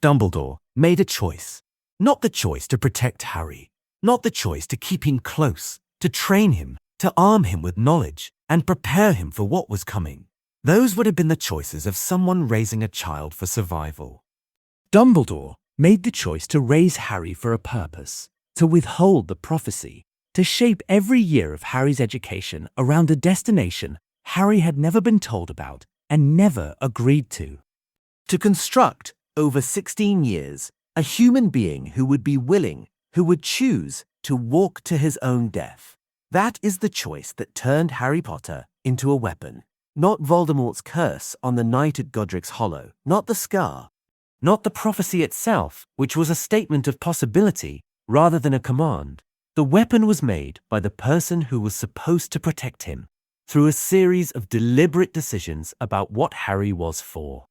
Dumbledore made a choice. Not the choice to protect Harry, not the choice to keep him close, to train him, to arm him with knowledge, and prepare him for what was coming. Those would have been the choices of someone raising a child for survival. Dumbledore made the choice to raise Harry for a purpose, to withhold the prophecy, to shape every year of Harry's education around a destination Harry had never been told about and never agreed to. To construct, over 16 years, a human being who would be willing, who would choose to walk to his own death. That is the choice that turned Harry Potter into a weapon. Not Voldemort's curse on the night at Godric's Hollow, not the scar, not the prophecy itself, which was a statement of possibility rather than a command. The weapon was made by the person who was supposed to protect him, through a series of deliberate decisions about what Harry was for.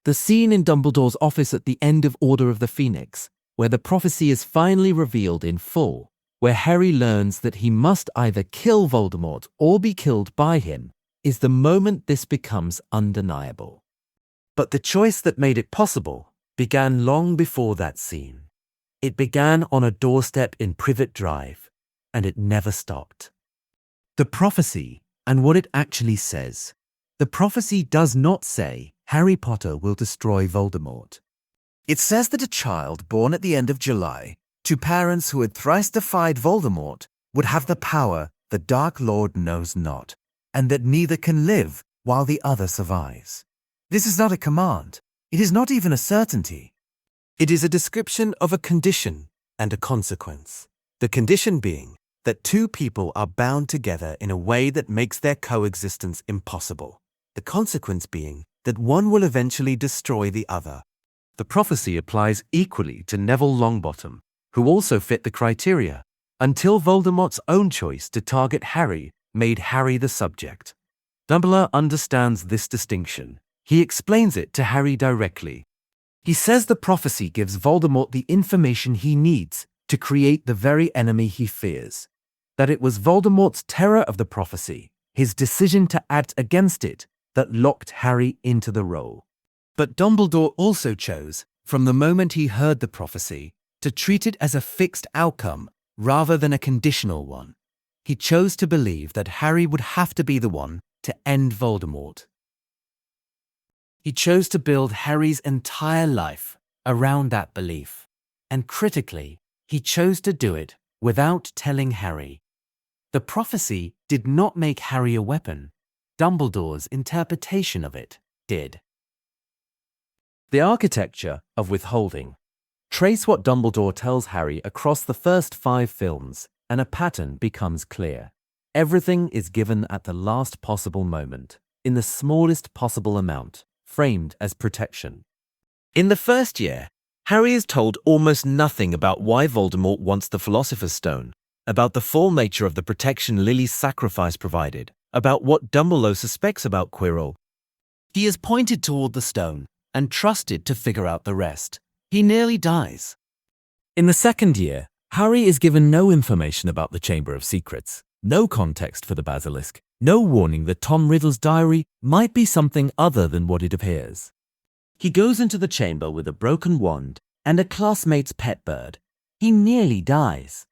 The scene in Dumbledore's office at the end of Order of the Phoenix, where the prophecy is finally revealed in full, where Harry learns that he must either kill Voldemort or be killed by him, is the moment this becomes undeniable. But the choice that made it possible began long before that scene. It began on a doorstep in Privet Drive, and it never stopped. The prophecy and what it actually says. The prophecy does not say Harry Potter will destroy Voldemort. It says that a child born at the end of July, to parents who had thrice defied Voldemort, would have the power the Dark Lord knows not, and that neither can live while the other survives. This is not a command. It is not even a certainty. It is a description of a condition and a consequence. The condition being that two people are bound together in a way that makes their coexistence impossible. The consequence being that one will eventually destroy the other. The prophecy applies equally to Neville Longbottom, who also fit the criteria, until Voldemort's own choice to target Harry made Harry the subject. Dumbledore understands this distinction. He explains it to Harry directly. He says the prophecy gives Voldemort the information he needs to create the very enemy he fears. That it was Voldemort's terror of the prophecy, his decision to act against it, that locked Harry into the role. But Dumbledore also chose, from the moment he heard the prophecy, to treat it as a fixed outcome rather than a conditional one. He chose to believe that Harry would have to be the one to end Voldemort. He chose to build Harry's entire life around that belief. And critically, he chose to do it without telling Harry. The prophecy did not make Harry a weapon. Dumbledore's interpretation of it did. The architecture of withholding. Trace what Dumbledore tells Harry across the first 5 films, and a pattern becomes clear. Everything is given at the last possible moment, in the smallest possible amount, framed as protection. In the first year, Harry is told almost nothing about why Voldemort wants the Philosopher's Stone, about the full nature of the protection Lily's sacrifice provided, about what Dumbledore suspects about Quirrell. He is pointed toward the stone and trusted to figure out the rest. He nearly dies. In the second year, Harry is given no information about the Chamber of Secrets, no context for the basilisk, no warning that Tom Riddle's diary might be something other than what it appears. He goes into the chamber with a broken wand and a classmate's pet bird. He nearly dies.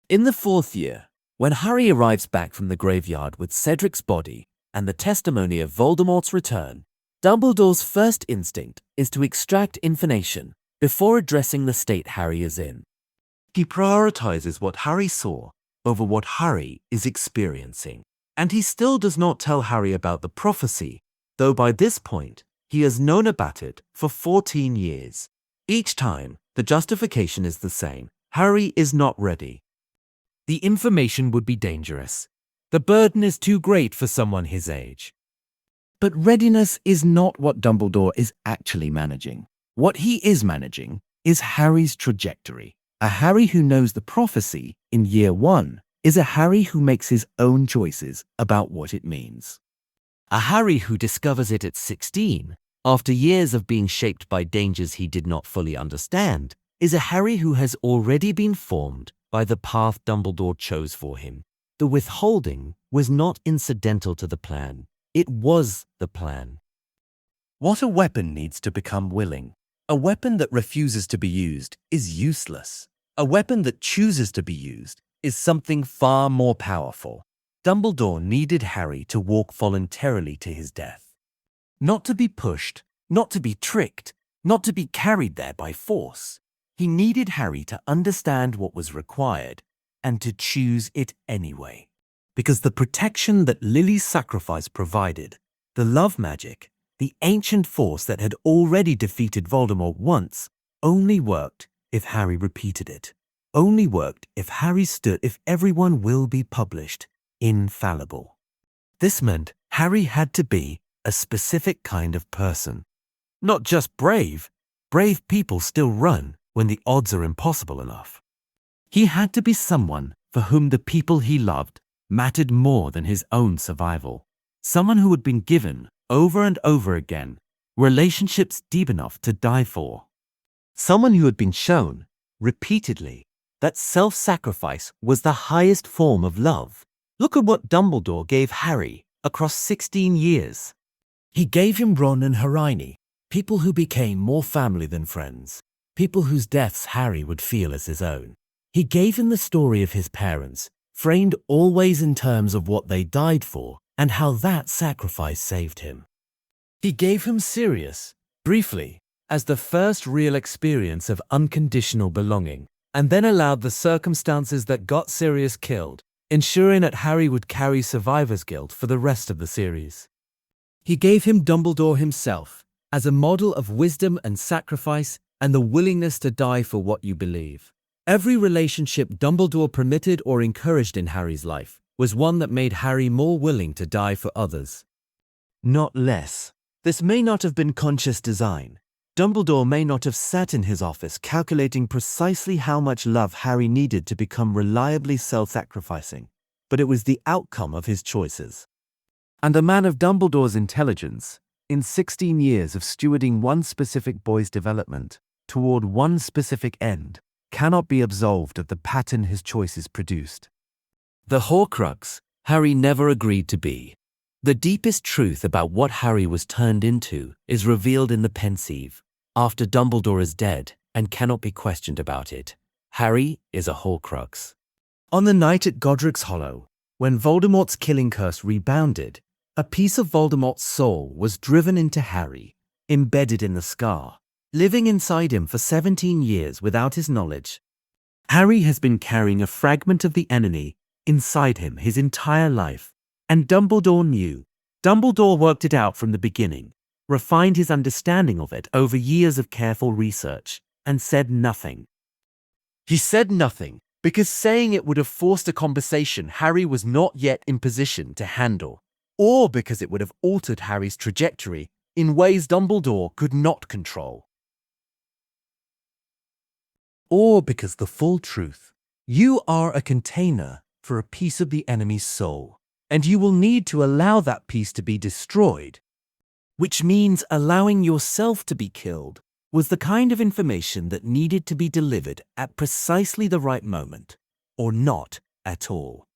In the 4th year, when Harry arrives back from the graveyard with Cedric's body and the testimony of Voldemort's return, Dumbledore's first instinct is to extract information before addressing the state Harry is in. He prioritizes what Harry saw over what Harry is experiencing. And he still does not tell Harry about the prophecy, though by this point, he has known about it for 14 years. Each time, the justification is the same. Harry is not ready. The information would be dangerous. The burden is too great for someone his age. But readiness is not what Dumbledore is actually managing. What he is managing is Harry's trajectory. A Harry who knows the prophecy in year 1 is a Harry who makes his own choices about what it means. A Harry who discovers it at 16, after years of being shaped by dangers he did not fully understand, is a Harry who has already been formed by the path Dumbledore chose for him. The withholding was not incidental to the plan. It was the plan. What a weapon needs to become willing. A weapon that refuses to be used is useless. A weapon that chooses to be used is something far more powerful. Dumbledore needed Harry to walk voluntarily to his death. Not to be pushed, not to be tricked, not to be carried there by force. He needed Harry to understand what was required and to choose it anyway. Because the protection that Lily's sacrifice provided, the love magic, the ancient force that had already defeated Voldemort once, only worked if Harry repeated it. Only worked if Harry stood if everyone will be published infallible. This meant Harry had to be a specific kind of person. Not just brave. Brave people still run when the odds are impossible enough. He had to be someone for whom the people he loved mattered more than his own survival. Someone who had been given, over and over again, relationships deep enough to die for. Someone who had been shown, repeatedly, that self-sacrifice was the highest form of love. Look at what Dumbledore gave Harry across 16 years. He gave him Ron and Hermione, people who became more family than friends, people whose deaths Harry would feel as his own. He gave him the story of his parents, framed always in terms of what they died for and how that sacrifice saved him. He gave him Sirius, briefly, as the first real experience of unconditional belonging, and then allowed the circumstances that got Sirius killed, ensuring that Harry would carry survivor's guilt for the rest of the series. He gave him Dumbledore himself, as a model of wisdom and sacrifice and the willingness to die for what you believe. Every relationship Dumbledore permitted or encouraged in Harry's life was one that made Harry more willing to die for others. Not less. This may not have been conscious design. Dumbledore may not have sat in his office calculating precisely how much love Harry needed to become reliably self-sacrificing, but it was the outcome of his choices. And a man of Dumbledore's intelligence, in 16 years of stewarding one specific boy's development toward one specific end, cannot be absolved of the pattern his choices produced. The Horcrux Harry never agreed to be. The deepest truth about what Harry was turned into is revealed in the pensieve. After Dumbledore is dead and cannot be questioned about it, Harry is a Horcrux. On the night at Godric's Hollow, when Voldemort's killing curse rebounded, a piece of Voldemort's soul was driven into Harry, embedded in the scar, living inside him for 17 years without his knowledge. Harry has been carrying a fragment of the enemy inside him his entire life, and Dumbledore knew. Dumbledore worked it out from the beginning, refined his understanding of it over years of careful research, and said nothing. He said nothing because saying it would have forced a conversation Harry was not yet in position to handle, or because it would have altered Harry's trajectory in ways Dumbledore could not control. Or because the full truth: you are a container for a piece of the enemy's soul, and you will need to allow that piece to be destroyed, which means allowing yourself to be killed, was the kind of information that needed to be delivered at precisely the right moment, or not at all.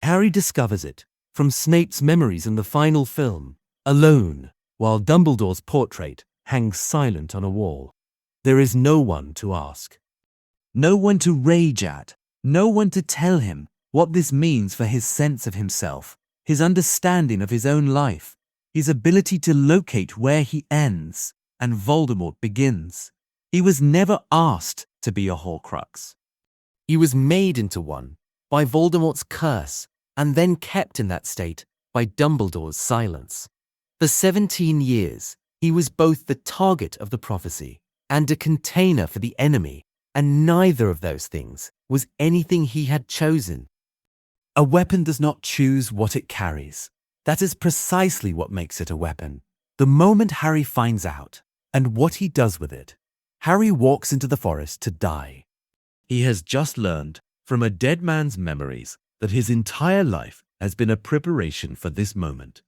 Harry discovers it from Snape's memories in the final film, alone, while Dumbledore's portrait hangs silent on a wall. There is no one to ask, no one to rage at, no one to tell him what this means for his sense of himself, his understanding of his own life, his ability to locate where he ends and Voldemort begins. He was never asked to be a Horcrux. He was made into one by Voldemort's curse and then kept in that state by Dumbledore's silence. For 17 years, he was both the target of the prophecy and a container for the enemy, and neither of those things was anything he had chosen. A weapon does not choose what it carries. That is precisely what makes it a weapon. The moment Harry finds out, and what he does with it, Harry walks into the forest to die. He has just learned from a dead man's memories that his entire life has been a preparation for this moment.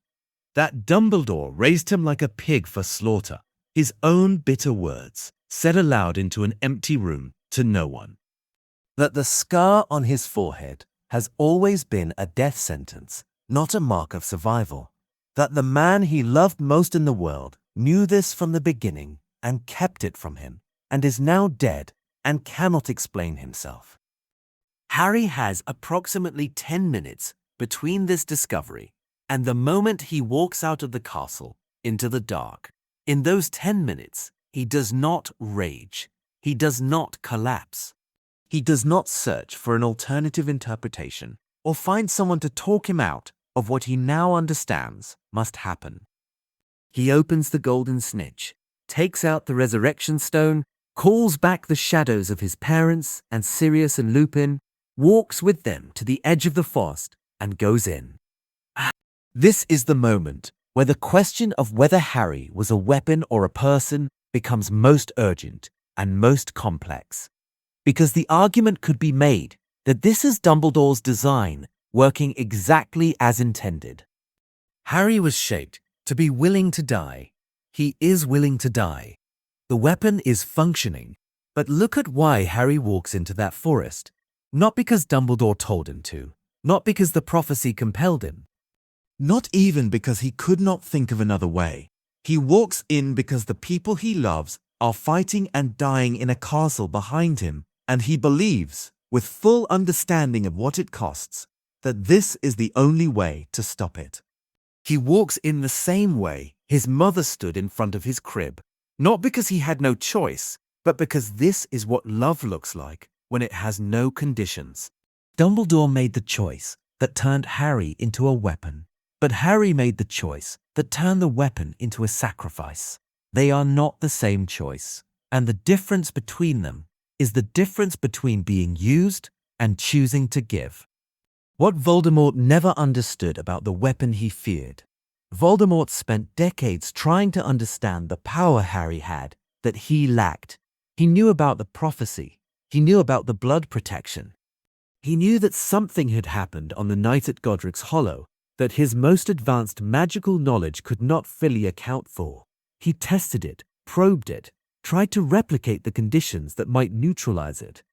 That Dumbledore raised him like a pig for slaughter, his own bitter words said aloud into an empty room to no one. That the scar on his forehead has always been a death sentence, not a mark of survival. That the man he loved most in the world knew this from the beginning and kept it from him, and is now dead and cannot explain himself. Harry has approximately 10 minutes between this discovery and the moment he walks out of the castle into the dark. In those 10 minutes, he does not rage. He does not collapse. He does not search for an alternative interpretation or find someone to talk him out of what he now understands must happen. He opens the golden snitch, takes out the resurrection stone, calls back the shadows of his parents and Sirius and Lupin, walks with them to the edge of the forest, and goes in. This is the moment where the question of whether Harry was a weapon or a person becomes most urgent and most complex, because the argument could be made that this is Dumbledore's design working exactly as intended. Harry was shaped to be willing to die. He is willing to die. The weapon is functioning, but look at why Harry walks into that forest. Not because Dumbledore told him to, not because the prophecy compelled him, not even because he could not think of another way. He walks in because the people he loves are fighting and dying in a castle behind him, and he believes, with full understanding of what it costs, that this is the only way to stop it. He walks in the same way his mother stood in front of his crib, not because he had no choice, but because this is what love looks like when it has no conditions. Dumbledore made the choice that turned Harry into a weapon, but Harry made the choice that turned the weapon into a sacrifice. They are not the same choice, and the difference between them is the difference between being used and choosing to give. What Voldemort never understood about the weapon he feared. Voldemort spent decades trying to understand the power Harry had that he lacked. He knew about the prophecy. He knew about the blood protection. He knew that something had happened on the night at Godric's Hollow that his most advanced magical knowledge could not fully account for. He tested it, probed it, tried to replicate the conditions that might neutralize it.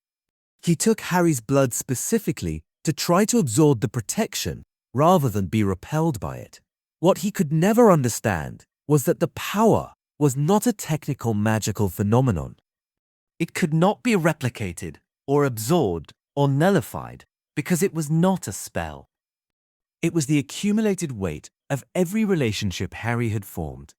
He took Harry's blood specifically to try to absorb the protection rather than be repelled by it. What he could never understand was that the power was not a technical magical phenomenon. It could not be replicated or absorbed or nullified because it was not a spell. It was the accumulated weight of every relationship Harry had formed,